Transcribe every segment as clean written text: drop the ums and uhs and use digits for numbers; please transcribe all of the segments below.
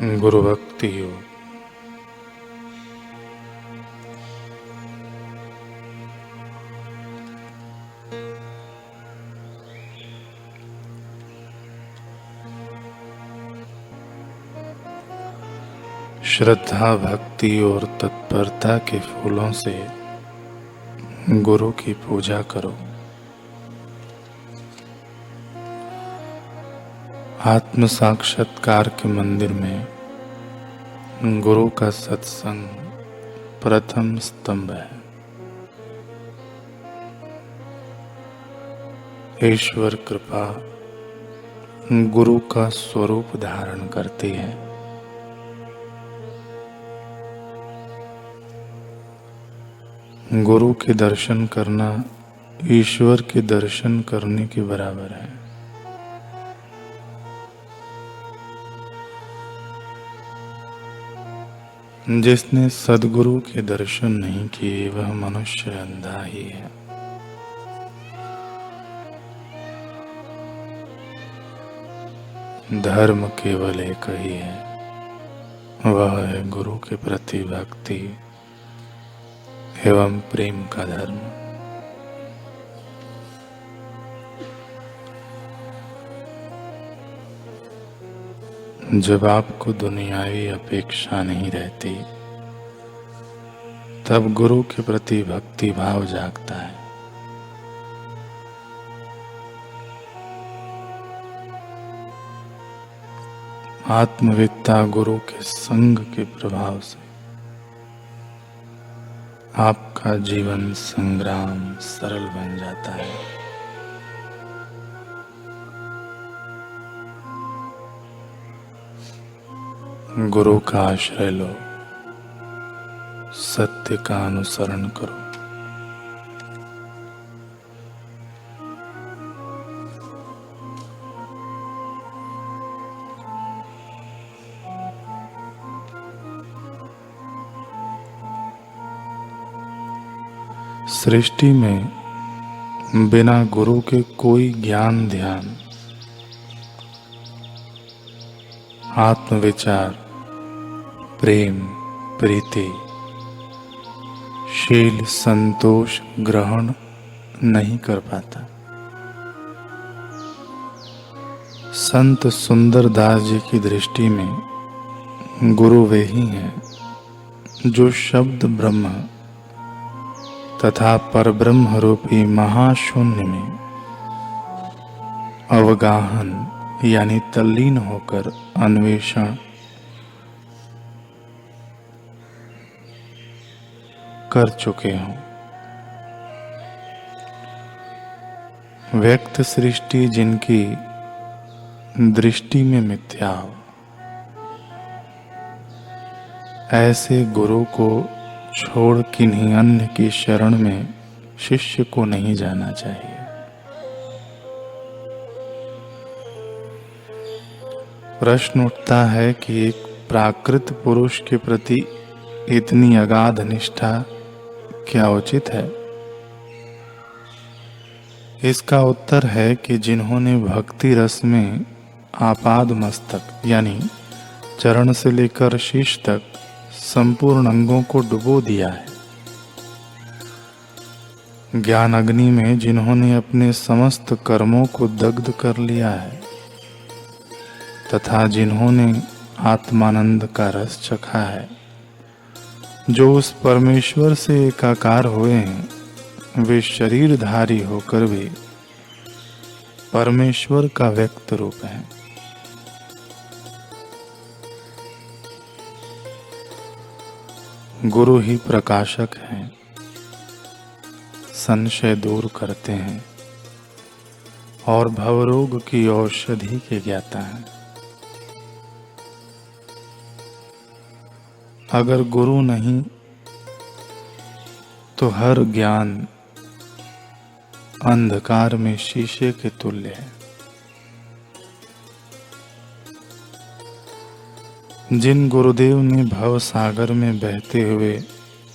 गुरु भक्ति योग। श्रद्धा, भक्ति और तत्परता के फूलों से गुरु की पूजा करो। आत्म साक्षात्कार के मंदिर में गुरु का सत्संग प्रथम स्तंभ है। ईश्वर कृपा गुरु का स्वरूप धारण करती है। गुरु के दर्शन करना ईश्वर के दर्शन करने के बराबर है। जिसने सद्गुरु के दर्शन नहीं किए वह मनुष्य अंधा ही है। धर्म केवल एक ही है, वह है गुरु के प्रति भक्ति एवं प्रेम का धर्म। जब आपको दुनियावी अपेक्षा नहीं रहती तब गुरु के प्रति भक्ति भाव जागता है। आत्मविद्ता गुरु के संग के प्रभाव से आपका जीवन संग्राम सरल बन जाता है। गुरु का आश्रय लो, सत्य का अनुसरण करो। सृष्टि में बिना गुरु के कोई ज्ञान, ध्यान, आत्मविचार, प्रेम, प्रीति, शील, संतोष ग्रहण नहीं कर पाता। संत सुंदर दास जी की दृष्टि में गुरु वे ही हैं जो शब्द ब्रह्म तथा परब्रह्म रूपी महाशून्य में अवगाहन यानी तल्लीन होकर अन्वेषण कर चुके हों। व्यक्त सृष्टि जिनकी दृष्टि में मिथ्या हो, ऐसे गुरु को छोड़ किन्हीं अन्य की शरण में शिष्य को नहीं जाना चाहिए। प्रश्न उठता है कि एक प्राकृत पुरुष के प्रति इतनी अगाध निष्ठा क्या उचित है? इसका उत्तर है कि जिन्होंने भक्ति रस में आपाद मस्तक यानी चरण से लेकर शीश तक संपूर्ण अंगों को डुबो दिया है, ज्ञान अग्नि में जिन्होंने अपने समस्त कर्मों को दग्ध कर लिया है तथा जिन्होंने आत्मानंद का रस चखा है, जो उस परमेश्वर से एकाकार हुए हैं, वे शरीरधारी होकर भी परमेश्वर का व्यक्त रूप है। गुरु ही प्रकाशक हैं, संशय दूर करते हैं और भवरोग की औषधि के ज्ञाता हैं। अगर गुरु नहीं तो हर ज्ञान अंधकार में शीशे के तुल्य है। जिन गुरुदेव ने भव सागर में बहते हुए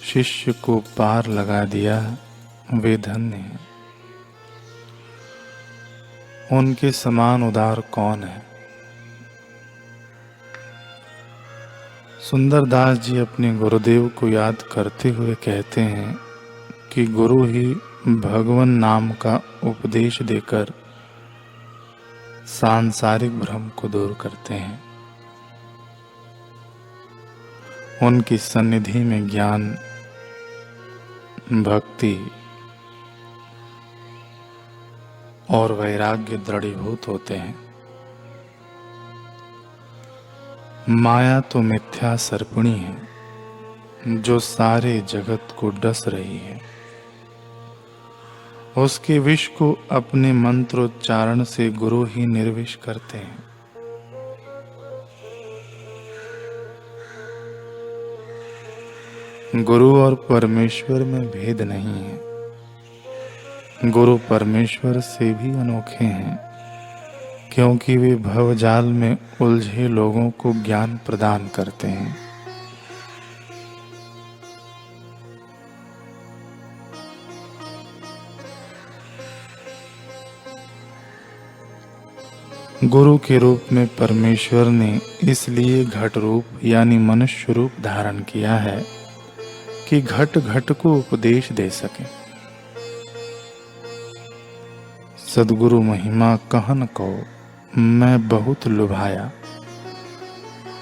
शिष्य को पार लगा दिया, वे धन्य हैं। उनके समान उदार कौन है? सुंदरदास जी अपने गुरुदेव को याद करते हुए कहते हैं कि गुरु ही भगवान नाम का उपदेश देकर सांसारिक भ्रम को दूर करते हैं। उनकी सन्निधि में ज्ञान, भक्ति और वैराग्य दृढ़ीभूत होते हैं। माया तो मिथ्या सर्पिणी है जो सारे जगत को डस रही है। उसके विष को अपने मंत्रोच्चारण से गुरु ही निर्विष करते हैं। गुरु और परमेश्वर में भेद नहीं है। गुरु परमेश्वर से भी अनोखे हैं, क्योंकि वे भवजाल में उलझे लोगों को ज्ञान प्रदान करते हैं। गुरु के रूप में परमेश्वर ने इसलिए घट रूप यानी मनुष्य रूप धारण किया है कि घट घट को उपदेश दे सके। सद्गुरु महिमा कहन को मैं बहुत लुभाया,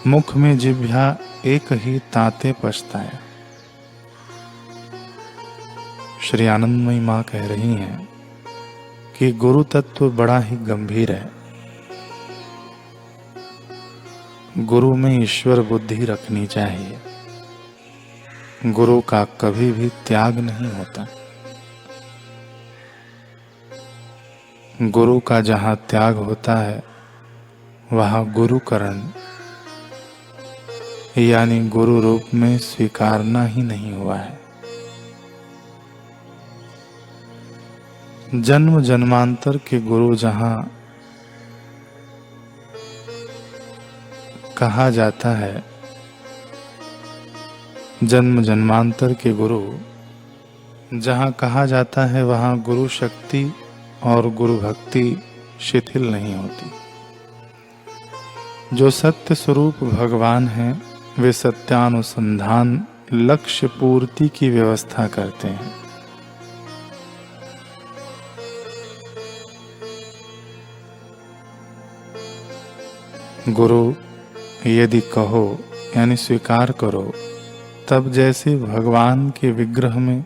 मुख में जिह्वा एक ही ताते पछताया। श्री आनंदमयी मां कह रही हैं कि गुरु तत्व बड़ा ही गंभीर है। गुरु में ईश्वर बुद्धि रखनी चाहिए। गुरु का कभी भी त्याग नहीं होता। गुरु का जहाँ त्याग होता है वहाँ गुरुकरण यानी गुरु रूप में स्वीकारना ही नहीं हुआ है। जन्म जन्मांतर के गुरु जहाँ कहा जाता है, जन्म जन्मांतर के गुरु जहाँ कहा जाता है वहाँ गुरु शक्ति और गुरु भक्ति शिथिल नहीं होती। जो सत्य स्वरूप भगवान हैं वे सत्यानुसंधान लक्ष्य पूर्ति की व्यवस्था करते हैं। गुरु यदि कहो यानी स्वीकार करो, तब जैसे भगवान के विग्रह में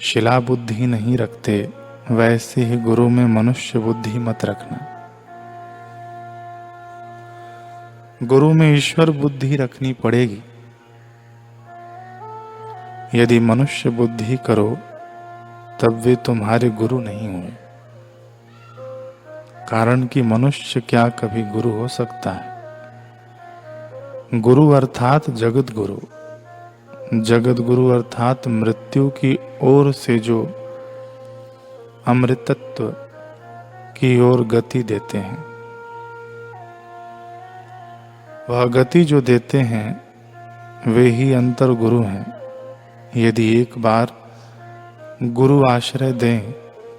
शिला बुद्धि नहीं रखते, वैसे ही गुरु में मनुष्य बुद्धि मत रखना। गुरु में ईश्वर बुद्धि रखनी पड़ेगी। यदि मनुष्य बुद्धि करो तब वे तुम्हारे गुरु नहीं हुए, कारण कि मनुष्य क्या कभी गुरु हो सकता है। गुरु अर्थात जगत गुरु, जगत गुरु अर्थात मृत्यु की ओर से जो अमृतत्व की ओर गति देते हैं। वह गति जो देते हैं वे ही अंतर गुरु हैं। यदि एक बार गुरु आश्रय दें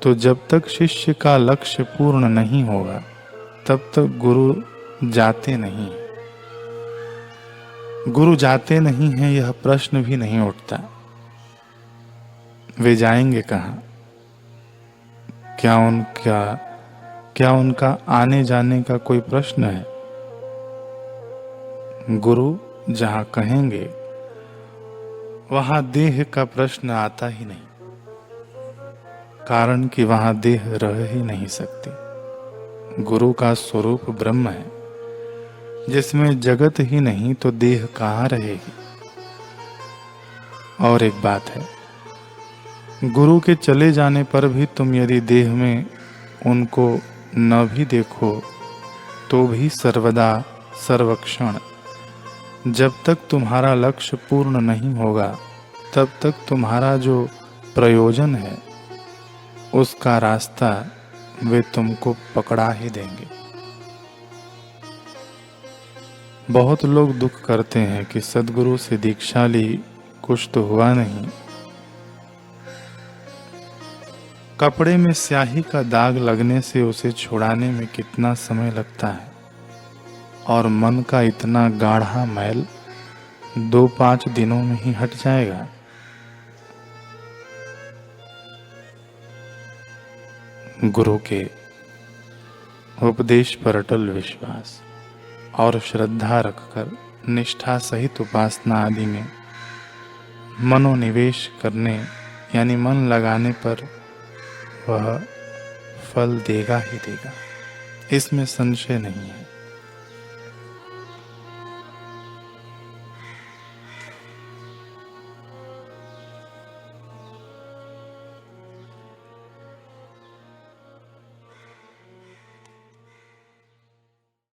तो जब तक शिष्य का लक्ष्य पूर्ण नहीं होगा तब तक गुरु जाते नहीं। गुरु जाते नहीं हैं यह प्रश्न भी नहीं उठता। वे जाएंगे कहाँ? क्या उनका आने जाने का कोई प्रश्न है? गुरु जहाँ कहेंगे वहाँ देह का प्रश्न आता ही नहीं, कारण कि वहाँ देह रह ही नहीं सकती। गुरु का स्वरूप ब्रह्म है, जिसमें जगत ही नहीं तो देह कहाँ रहेगी। और एक बात है, गुरु के चले जाने पर भी तुम यदि देह में उनको न भी देखो तो भी सर्वदा सर्वक्षण जब तक तुम्हारा लक्ष्य पूर्ण नहीं होगा तब तक तुम्हारा जो प्रयोजन है उसका रास्ता वे तुमको पकड़ा ही देंगे। बहुत लोग दुख करते हैं कि सद्गुरु से दीक्षा ली, कुछ तो हुआ नहीं। कपड़े में स्याही का दाग लगने से उसे छुड़ाने में कितना समय लगता है, और मन का इतना गाढ़ा मैल 2-5 दिनों में ही हट जाएगा। गुरु के उपदेश पर अटल विश्वास और श्रद्धा रखकर निष्ठा सहित उपासना आदि में मनोनिवेश करने यानी मन लगाने पर वह फल देगा ही देगा, इसमें संशय नहीं है।